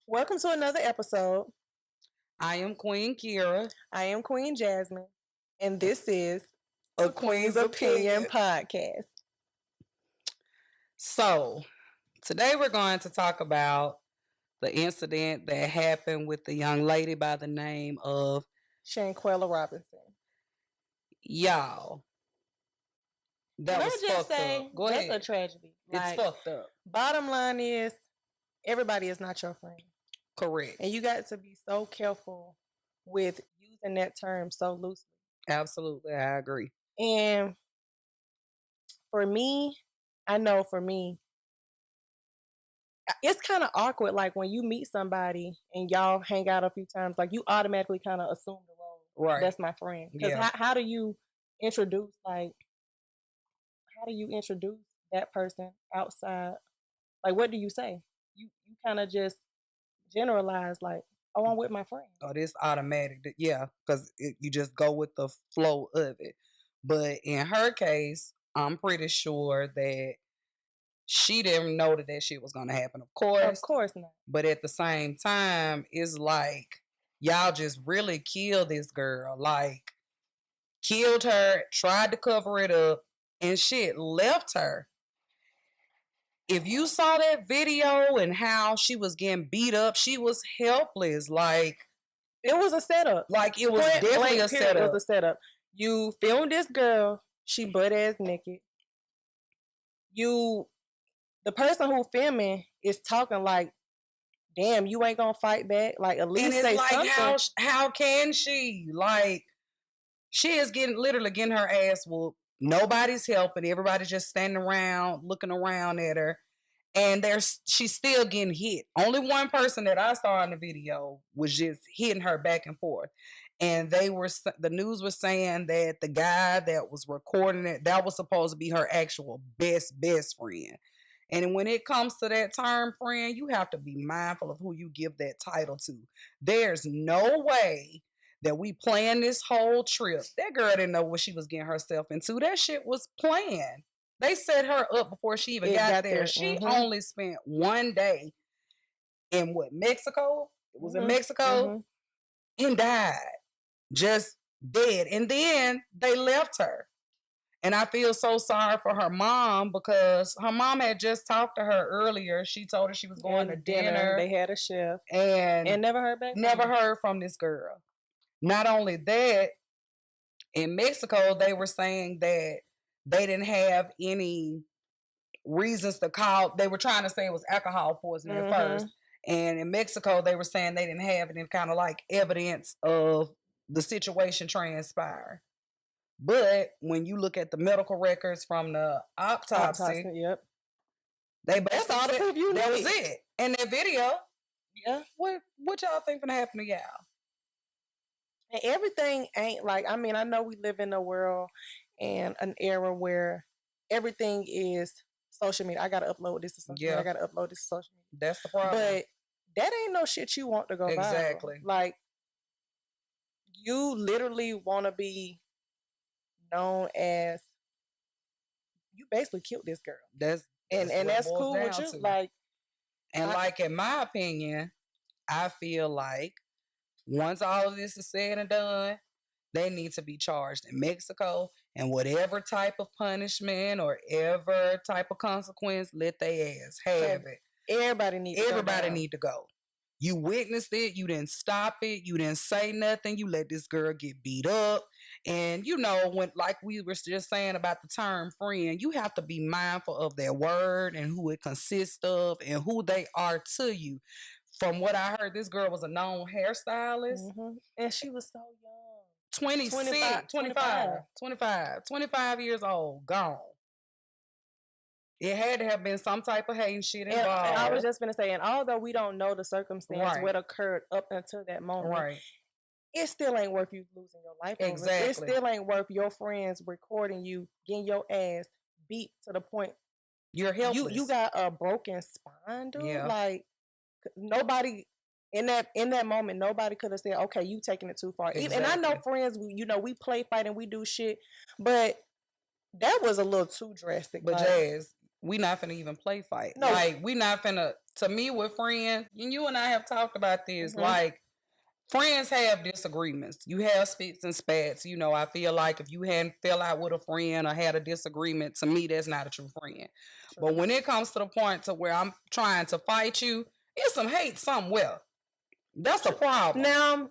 Welcome to another episode. I am Queen Kira. I am Queen Jasmine, and this is A Queen's Opinion Podcast. So, today we're going to talk about the incident that happened with the young lady by the name of Shanquella Robinson. Y'all. That Can was I just fucked say, up. Go that's ahead. a tragedy. It's fucked up. Bottom line is, everybody is not your friend. Correct. And you got to be so careful with using that term so loosely. Absolutely, I agree. And for me, I know for me, it's kind of awkward. Like when you meet somebody and y'all hang out a few times, like you automatically kind of assume the role. Right. That's my friend. Because how do you introduce, that person outside? Like, what do you say? You kind of just generalize, like, oh, I'm with my friend. Oh, this automatic. Yeah, because you just go with the flow of it. But in her case, I'm pretty sure that she didn't know that shit was going to happen. Of course not. But at the same time, it's like y'all just really killed this girl. Like, killed her, tried to cover it up, and shit, left her. If you saw that video and how she was getting beat up, she was helpless. Like, it was a setup. Like, it was definitely a setup. It was a setup. You filmed this girl, she butt ass naked. The person who filming is talking like, damn, you ain't gonna fight back. Like, at least say like, something. How can she? Like, she is literally getting her ass whooped. Nobody's helping. Everybody's just standing around, looking around at her. And she's still getting hit. Only one person that I saw in the video was just hitting her back and forth. And the news was saying that the guy that was recording it, that was supposed to be her actual best friend. And when it comes to that term friend, you have to be mindful of who you give that title to. There's no way that we planned this whole trip. That girl didn't know what she was getting herself into. That shit was planned. They set her up before she even got there. She only spent one day in Mexico? It was in Mexico and died. Just dead. And then they left her. And I feel so sorry for her mom because her mom had just talked to her earlier. She told her she was going to dinner. They had a chef. And never heard back. Never heard from this girl. Not only that, in Mexico, they were saying that they didn't have any reasons to call. They were trying to say it was alcohol poisoning at first. And in Mexico, they were saying they didn't have any kind of like evidence of the situation transpired. But when you look at the medical records from the autopsy, that's all the proof you need. That was it. And that video, what y'all think gonna happen to y'all? And everything ain't like, I mean, I know we live in a world and an era where everything is social media. I gotta upload this to social media. I gotta upload this to social media. That's the problem. But that ain't no shit you want to go exactly. viral. Like, you literally want to be known as, you basically killed this girl. That's cool with you. Like, like, in my opinion, I feel like once all of this is said and done, they need to be charged in Mexico, and whatever type of punishment or ever type of consequence, let they ass have it. Everybody need to go. You witnessed it. You didn't stop it. You didn't say nothing. You let this girl get beat up. And when, like we were just saying about the term friend, you have to be mindful of their word and who it consists of and who they are to you. From what I heard, this girl was a known hairstylist. And she was so young. 25 years old, gone. It had to have been some type of hating shit involved. And I was just going to say, and although we don't know the circumstance, what occurred up until that moment, it still ain't worth you losing your life. Exactly. It still ain't worth your friends recording you, getting your ass beat to the point you're helpless. You got a broken spine, dude. Yeah. Like, nobody in that moment, nobody could have said, okay, you taking it too far. Exactly. And I know friends, we play fight and we do shit, but that was a little too drastic. But Jazz, we not finna even play fight. No. Like, we not finna to me with friends, and you and I have talked about this, like friends have disagreements. You have spits and spats. You know, I feel like if you hadn't fell out with a friend or had a disagreement, to me, that's not a true friend. True. But when it comes to the point to where I'm trying to fight you, it's some hate somewhere. That's a problem. Now,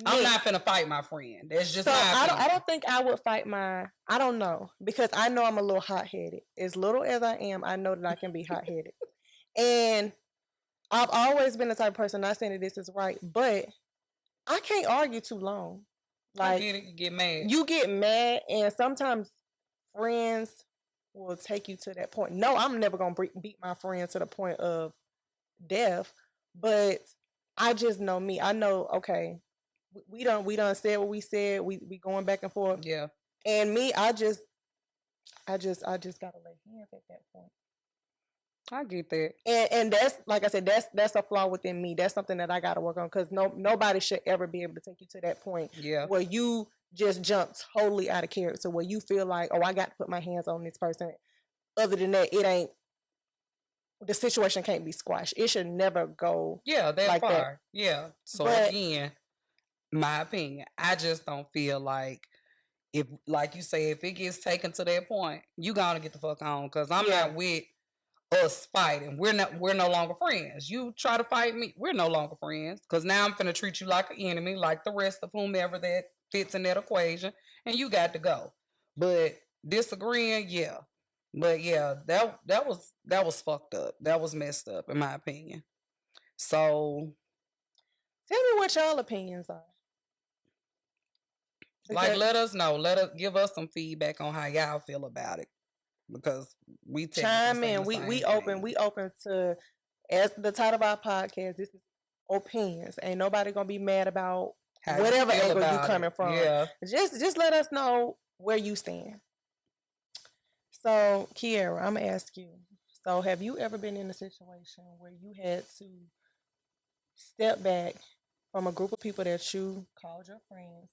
I'm not finna fight my friend. That's just so my opinion. I don't think I would fight I don't know, because I know I'm a little hot-headed. As little as I am, I know that I can be hot-headed. And I've always been the type of person, not saying that this is right, but I can't argue too long. Like, you get mad. You get mad, and sometimes friends will take you to that point. No, I'm never going to beat my friend to the point of death, but I just know me. I know, okay, we done said what we said. We going back and forth. Yeah. And me, I just gotta lay hands at that point. I get that. And that's, like I said, that's a flaw within me. That's something that I gotta work on, because nobody should ever be able to take you to that point where you just jump totally out of character, where you feel like, oh, I got to put my hands on this person. Other than that, the situation can't be squashed. It should never go that like far. that. Yeah. So again, my opinion, I just don't feel like, if, like you say, if it gets taken to that point, you gotta get the fuck on, because I'm not with us fighting. We're no longer friends. You try to fight me, we're no longer friends, because now I'm finna treat you like an enemy, like the rest of whomever that fits in that equation, and you got to go. But disagreeing, but that was fucked up. That was messed up, in my opinion. So tell me what y'all opinions are. Like, let us know. Give us some feedback on how y'all feel about it, because we chime in. We open to, as the title of our podcast, this is opinions. Ain't nobody gonna be mad about whatever angle you coming from. Yeah. Just let us know where you stand. So, Kiera, I'm gonna ask you. So, have you ever been in a situation where you had to step back from a group of people that you called your friends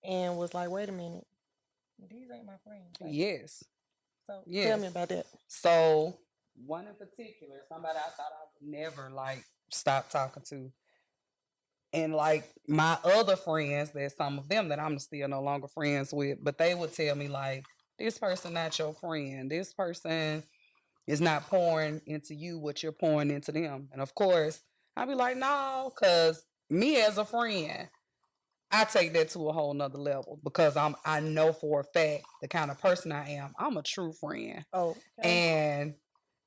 and was like, wait a minute, these ain't my friends? Like, yes. So tell me about that. So one in particular, somebody I thought I would never stop talking to. And my other friends, there's some of them that I'm still no longer friends with, but they would tell me this person not your friend. This person is not pouring into you what you're pouring into them. And of course, I'd be like, no, because me as a friend, I take that to a whole nother level, because I know for a fact the kind of person I am. I'm a true friend. Oh, okay. And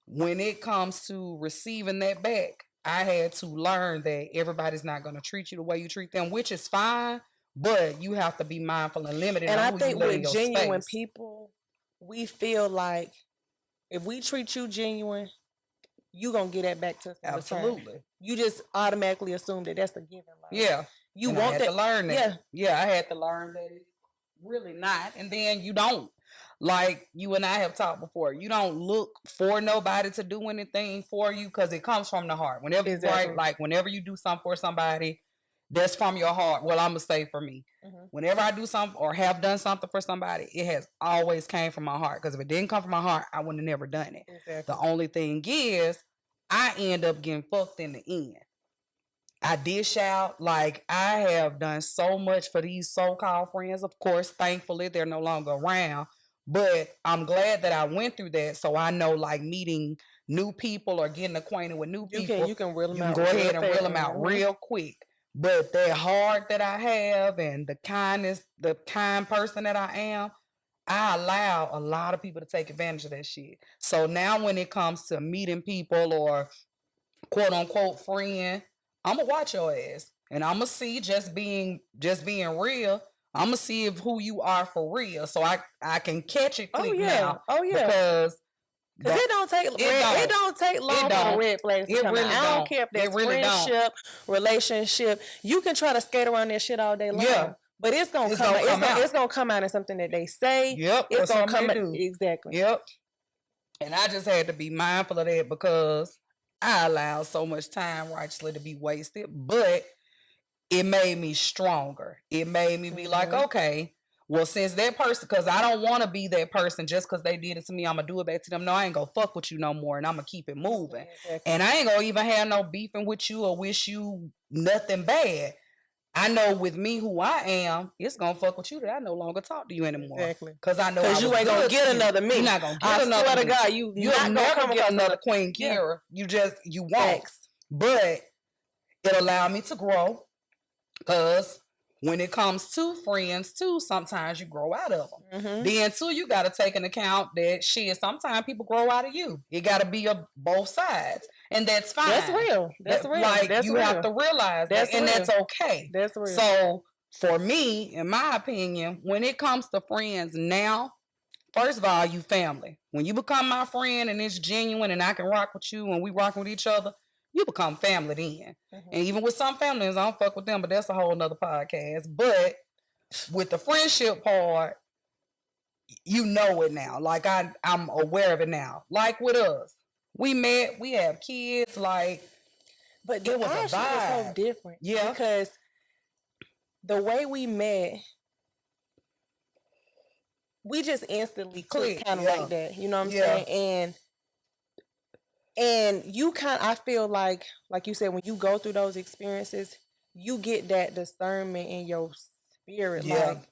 when it comes to receiving that back, I had to learn that everybody's not going to treat you the way you treat them, which is fine, but you have to be mindful and limited. And I think with genuine people, we feel like if we treat you genuine, you gonna get that back to us. Absolutely. You just automatically assume that that's a given. You and want I had to learn that. Yeah, I had to learn that it's really not. And then you don't. Like you and I have talked before, you don't look for nobody to do anything for you, because it comes from the heart. Whenever you whenever you do something for somebody, that's from your heart. Well, I'm gonna say for me, whenever I do something or have done something for somebody, it has always came from my heart. Because if it didn't come from my heart, I wouldn't have never done it. Exactly. The only thing is, I end up getting fucked in the end. I dish out. I have done so much for these so-called friends. Of course, thankfully, they're no longer around. But I'm glad that I went through that, so I know meeting new people or getting acquainted with new people. You can reel them out. Go ahead and reel them out real quick. But that heart that I have and the kind person that I am, I allow a lot of people to take advantage of that shit. So now when it comes to meeting people or quote unquote friend, I'm gonna watch your ass, and I'm gonna see just being real. I'm gonna see who you are for real, so I can catch it quick now. Oh yeah, because it don't take long for the red flags to come out. I don't care if that's friendship, relationship. You can try to skate around that shit all day long. Yeah. But it's gonna come out. It's gonna come out as something that they say. Yep. It's gonna come out. Exactly. Yep. And I just had to be mindful of that, because I allowed so much time righteously to be wasted. But it made me stronger. It made me be like, okay, Well, since that person, because I don't want to be that person just because they did it to me, I'm going to do it back to them. No, I ain't going to fuck with you no more, and I'm going to keep it moving. Exactly. And I ain't going to even have no beefing with you or wish you nothing bad. I know with me who I am, it's going to fuck with you that I no longer talk to you anymore. Exactly. Because I know you ain't going to get another me. You're not going to get another me. I swear to God, you'll never get another Queen Kira. Yeah. You won't. Thanks. But it allowed me to grow because when it comes to friends too, sometimes you grow out of them. Mm-hmm. Then too, you got to take into account that sometimes people grow out of you. It got to be both sides, and that's fine. That's real. That's real. Like that's you real. have to realize that, and that's okay. That's real. So for me, in my opinion, when it comes to friends now, first of all, you family. When you become my friend and it's genuine, and I can rock with you, and we rocking with each other, you become family then. Mm-hmm. And even with some families, I don't fuck with them, but that's a whole nother podcast. But with the friendship part, you know it now. Like I'm aware of it now. Like with us, we met, we have kids, like, but it was a vibe. Was so different. Yeah. Because the way we met, we just instantly clicked kind of like that. You know what I'm saying? And you I feel like you said, when you go through those experiences, you get that discernment in your spirit. Yeah. Like,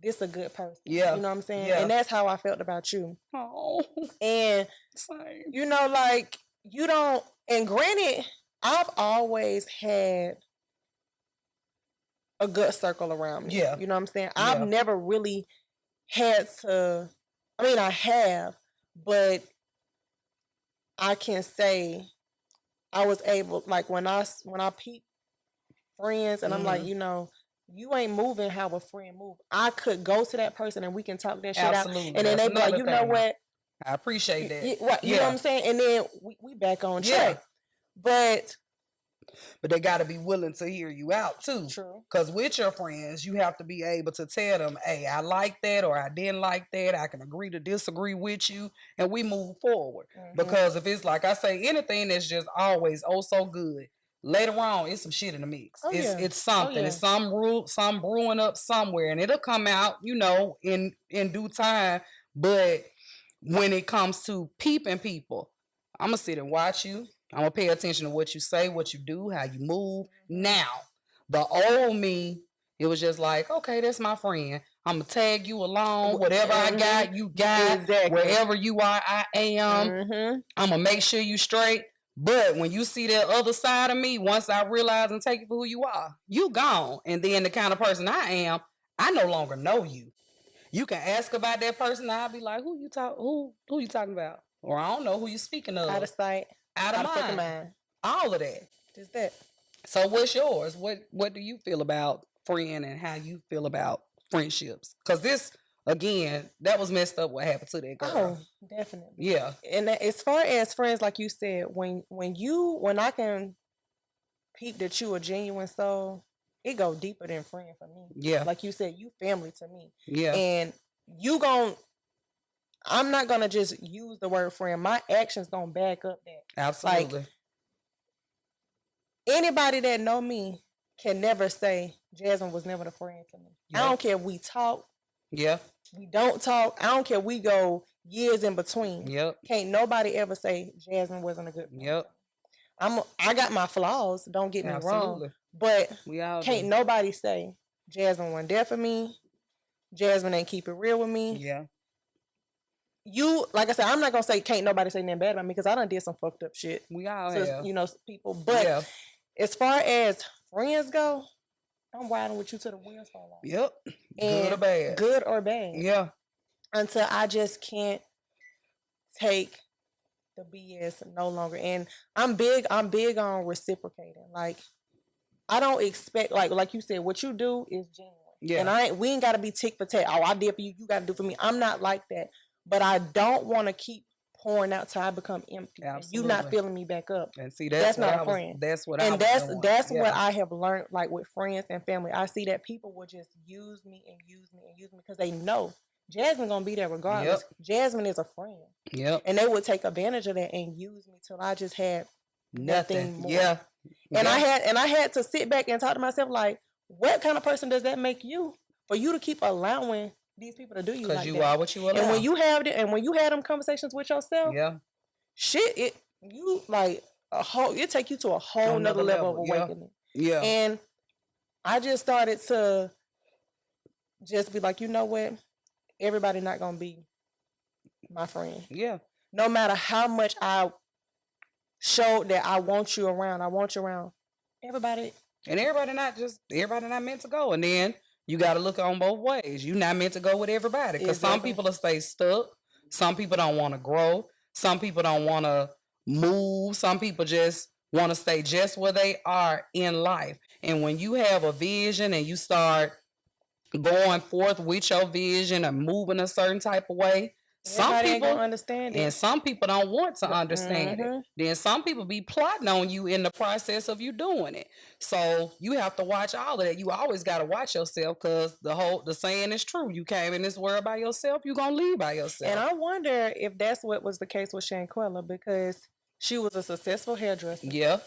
this a good person. Yeah. You know what I'm saying? Yeah. And that's how I felt about you. Oh. And, same. You know, like, you don't, and granted, I've always had a good circle around me. Yeah. You know what I'm saying? Yeah. I've never really had to, I have, but I can say I was able, like, when I peep friends and I'm like, you know, you ain't moving how a friend move. I could go to that person and we can talk that shit out. And then they be like, you know what? I appreciate that. You know what I'm saying? And then we back on track. But they got to be willing to hear you out too. True. Because with your friends, you have to be able to tell them, hey, I like that or I didn't like that. I can agree to disagree with you, and we move forward. Mm-hmm. Because if it's like I say, anything that's just always so good, later on, it's some shit in the mix. It's something. It's some brewing up somewhere, and it'll come out, you know, in due time. But when it comes to peeping people, I'm going to sit and watch you. I'm going to pay attention to what you say, what you do, how you move. Now, the old me, it was just like, okay, that's my friend. I'm going to tag you along. Whatever I got, you got. Exactly. Wherever you are, I am. Mm-hmm. I'm going to make sure you straight. But when you see that other side of me, once I realize and take you for who you are, you gone. And then the kind of person I am, I no longer know you. You can ask about that person, I'll be like, who you talking about? Or I don't know who you speaking of. Out of sight. Out of mind. All of that. Just that. So what's yours? What do you feel about friend and how you feel about friendships? Because this, again, that was messed up what happened to that girl. Oh, definitely. Yeah. And as far as friends, like you said, when I can peep that you a genuine soul, it go deeper than friend for me. Yeah. Like you said, you family to me. Yeah. And I'm not gonna just use the word friend. My actions don't back up that. Absolutely. Like, anybody that know me can never say Jasmine was never a friend to me. Yep. I don't care if we talk. Yeah. We don't talk. I don't care if we go years in between. Yep. Can't nobody ever say Jasmine wasn't a good friend. Yep. I got my flaws. Don't get me wrong. But can't nobody say Jasmine wasn't there for me. Jasmine ain't keep it real with me. Yeah. You, like I said, I'm not gonna say can't nobody say nothing bad about me because I done did some fucked up shit. We all have. You know, people. But as far as friends go, I'm riding with you to the wheels fall off. Yep. Good or bad. Good or bad. Yeah. Until I just can't take the BS no longer. And I'm big on reciprocating. Like, I don't expect, like you said, what you do is genuine. Yeah. And we ain't gotta be tick for tat. Oh, I did for you, you gotta do for me. I'm not like that. But I don't want to keep pouring out till I become empty. You not filling me back up. And see, that's not a friend. That's what I have learned, like with friends and family. I see that people will just use me because they know Jasmine gonna be there regardless. Yep. Jasmine is a friend. Yep. And they would take advantage of that and use me till I just had nothing more. Yeah. And I had to sit back and talk to myself like, what kind of person does that make you? for you to keep allowing these people to do you like Because you that. are what you allow. And when you have and when you had them conversations with yourself, shit, it take you to a whole nother level of awakening. Yeah. And I just started to just be like, you know what? Everybody not gonna be my friend. Yeah. No matter how much I showed that I want you around, everybody not meant to go. And then you got to look on both ways. You're not meant to go with everybody, because some people will stay stuck. Some people don't want to grow. Some people don't want to move. Some people just want to stay just where they are in life. And when you have a vision and you start going forth with your vision and moving a certain type of way, some people understand it, and some people don't want to understand it. Then some people be plotting on you in the process of you doing it. So you have to watch all of that. You always got to watch yourself, because the saying is true. You came in this world by yourself, you're gonna leave by yourself. And I wonder if that's what was the case with SHANQUELLA, because she was a successful hairdresser. Yeah.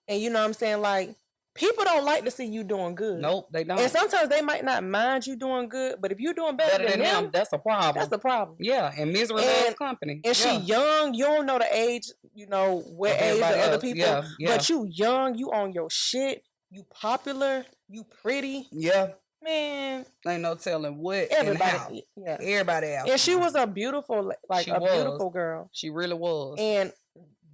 And you know what I'm saying, like, people don't like to see you doing good. Nope, they don't. And sometimes they might not mind you doing good, but if you're doing better than them, that's a problem. That's a problem. Yeah, and misery loves company. And she young, you don't know the age, what age of other people. Yeah. But you young, you on your shit, you popular, you pretty. Yeah. Man, ain't no telling what everybody. And how. Everybody out. And she was a beautiful, beautiful girl. She really was. And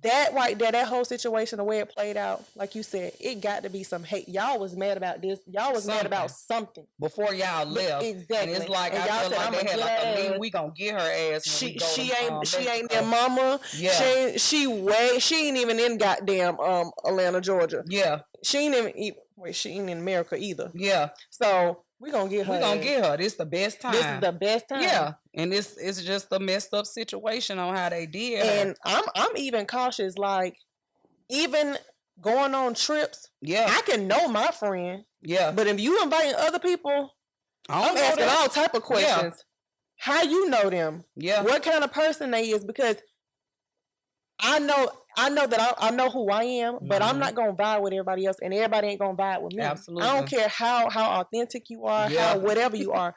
that right there, that whole situation, the way it played out, like you said, it got to be some hate. Y'all was mad about this. Y'all was mad about something before y'all left. Exactly. And it's like, and I feel like they had like a mean, we gonna get her ass. She ain't their mama. Yeah. She ain't even in goddamn Atlanta, Georgia. Yeah. She ain't in America either. Yeah. So we gonna get her. This the best time. This is the best time. Yeah. And it's just a messed up situation on how they did. And I'm even cautious, like, even going on trips. Yeah. I can know my friend. Yeah. But if you inviting other people, I'm asking all type of questions. Yeah. How you know them? Yeah. What kind of person they is? Because I know that I know who I am, but I'm not gonna vibe with everybody else, and everybody ain't gonna vibe with me. Absolutely. I don't care how authentic you are, how whatever you are.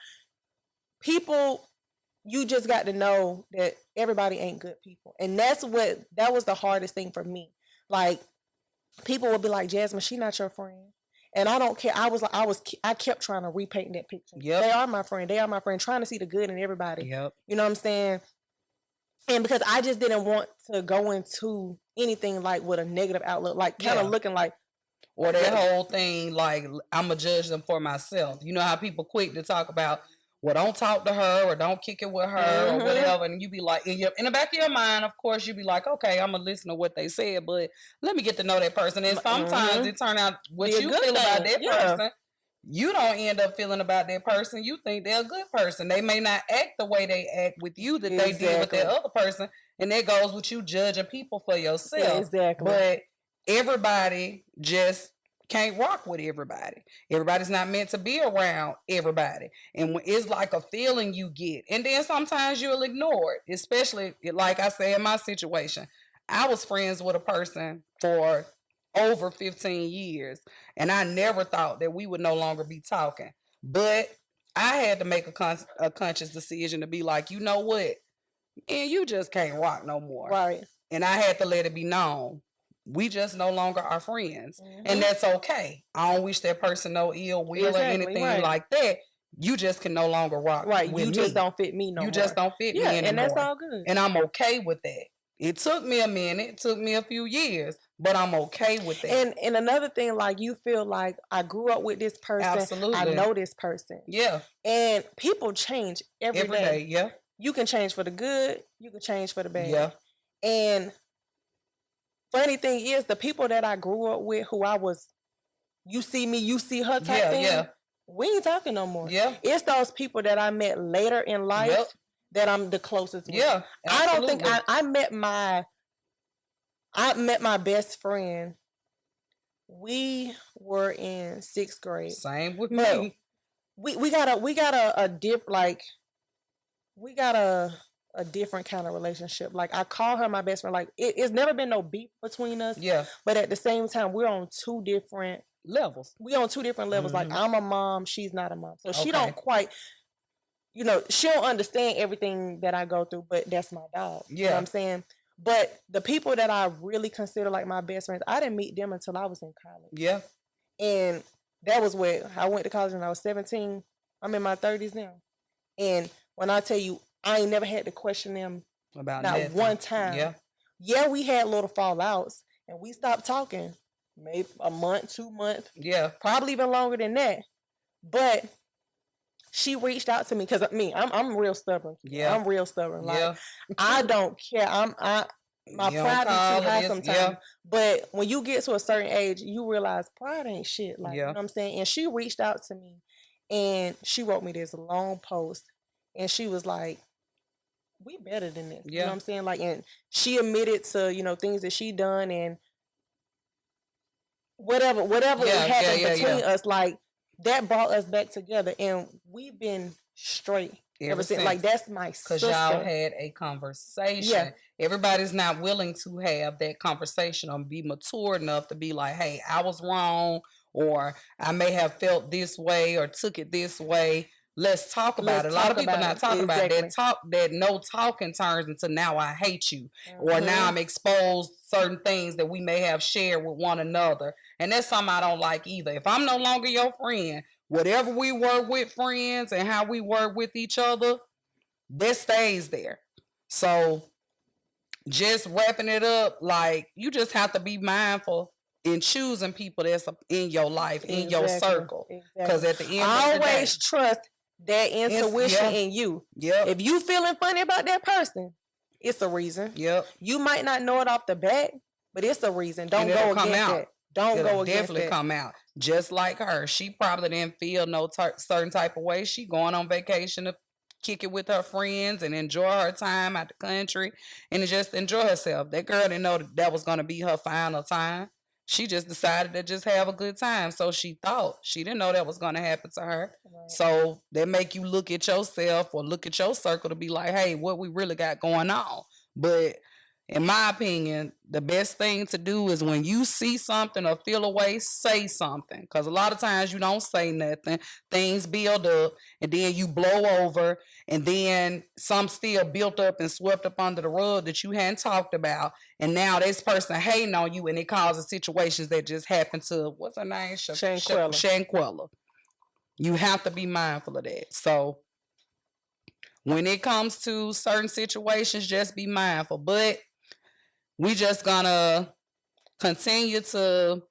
People, you just got to know that everybody ain't good people, and that was the hardest thing for me. Like, people would be like, Jasmine, she not your friend. And I don't care. I kept trying to repaint that picture. Yep. They are my friend. They are my friend. Trying to see the good in everybody. Yep. You know what I'm saying? And because I just didn't want to go into anything like with a negative outlook, like kind of looking like, or that whole thing like I'm gonna judge them for myself. You know how people quick to talk about, well, don't talk to her or don't kick it with her or whatever, and you be like, in the back of your mind, of course, you be like, okay, I'm gonna listen to what they said, but let me get to know that person. And sometimes it turn out what you feel about that person, you don't end up feeling about that person. You think they're a good person. They may not act the way they act with you that they did with that other person, and that goes with you judging people for yourself. Exactly. But everybody just can't rock with everybody. Everybody's not meant to be around everybody. And it's like a feeling you get. And then sometimes you'll ignore it, especially like I say in my situation. I was friends with a person for over 15 years, and I never thought that we would no longer be talking. But I had to make a conscious decision to be like, you know what? And you just can't rock no more. Right. And I had to let it be known. We just no longer are friends. And that's okay. I don't wish that person no ill will or anything like that. You just can no longer rock with me. You just don't fit me no more. You just don't fit me anymore. And that's all good. And I'm okay with that. It took me a minute. It took me a few years. But I'm okay with that. And another thing, like, you feel like I grew up with this person. Absolutely. I know this person. Yeah. And people change every day. Yeah. You can change for the good. You can change for the bad. Yeah. And funny thing is, the people that I grew up with, who I was, you see me, you see her type thing. Yeah. We ain't talking no more. Yeah. It's those people that I met later in life that I'm the closest with. Yeah. Absolutely. I don't think I met my best friend. We were in 6th grade. Same with me. We got a different kind of relationship. Like, I call her my best friend. Like, it's never been no beef between us. Yeah. But at the same time, we're on 2 different levels. We on two different levels. Like, I'm a mom, she's not a mom. So she don't quite, she don't understand everything that I go through, but that's my dog. You know what I'm saying? But the people that I really consider like my best friends, I didn't meet them until I was in college. Yeah. And that was where I went to college when I was 17. I'm in my 30s now. And when I tell you, I ain't never had to question them about not nothing. one time. Yeah, we had little fallouts and we stopped talking maybe a month, 2 months. Yeah. Probably even longer than that. But she reached out to me because I'm real stubborn. Yeah. I'm real stubborn. Like, I don't care. My pride is too high sometimes. But when you get to a certain age, you realize pride ain't shit. Like, you know what I'm saying? And she reached out to me and she wrote me this long post and she was like, we better than this. You know what I'm saying? Like, and she admitted to, things that she done and whatever happened between us, like, that brought us back together and we've been straight ever since. Like, that's my sister. Because y'all had a conversation. Yeah. Everybody's not willing to have that conversation or be mature enough to be like, hey, I was wrong, or I may have felt this way or took it this way. Let's talk about it. A lot of people not talking about it. That no talking turns into now I hate you. Or now I'm exposed certain things that we may have shared with one another. And that's something I don't like either. If I'm no longer your friend, whatever we were with friends and how we were with each other, that stays there. So just wrapping it up, like, you just have to be mindful in choosing people that's in your life, in your circle. Because at the end of the day, always trust that intuition in you. If you feeling funny about that person, it's a reason. You might not know it off the bat, but it's a reason. Don't go against it. Don't go against it. Definitely come out. Just like her. She probably didn't feel no certain type of way. She going on vacation to kick it with her friends and enjoy her time out the country and just enjoy herself. That girl didn't know that was going to be her final time. She just decided to just have a good time. So she thought. She didn't know that was going to happen to her. Right. So that make you look at yourself or look at your circle to be like, hey, what we really got going on. But in my opinion, the best thing to do is when you see something or feel a way, say something. Because a lot of times you don't say nothing. Things build up and then you blow over and then some still built up and swept up under the rug that you hadn't talked about. And now this person hating on you and it causes situations that just happened to, what's her name? Shanquella. You have to be mindful of that. So when it comes to certain situations, just be mindful. But we just gonna continue to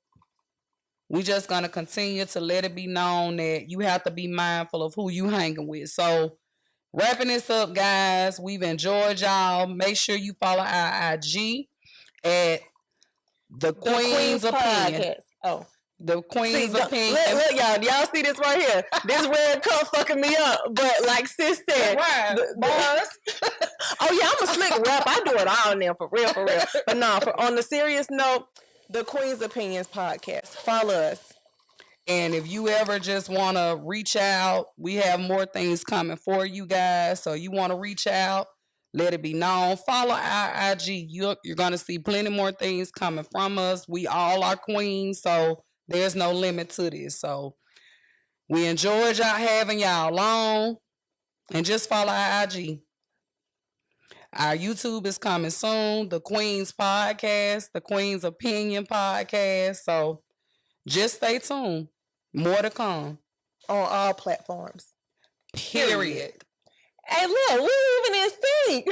let it be known that you have to be mindful of who you hanging with. So wrapping this up, guys, we've enjoyed y'all. Make sure you follow our IG at the Queen's Opinion. Oh. The Queen's Opinion. Look, y'all see this right here. This red cup fucking me up. But like sis said, oh yeah, I'm a slick rap. I do it all now, for real. But no, on the serious note, the Queen's Opinions podcast. Follow us. And if you ever just want to reach out, we have more things coming for you guys. So you want to reach out, let it be known. Follow our IG. You're going to see plenty more things coming from us. We all are queens, so there's no limit to this. So we enjoyed y'all having y'all on. And just follow our IG. Our YouTube is coming soon. The Queen's Podcast. The Queen's Opinion Podcast. So just stay tuned. More to come. On all platforms. Period. Hey, look, we even in sync.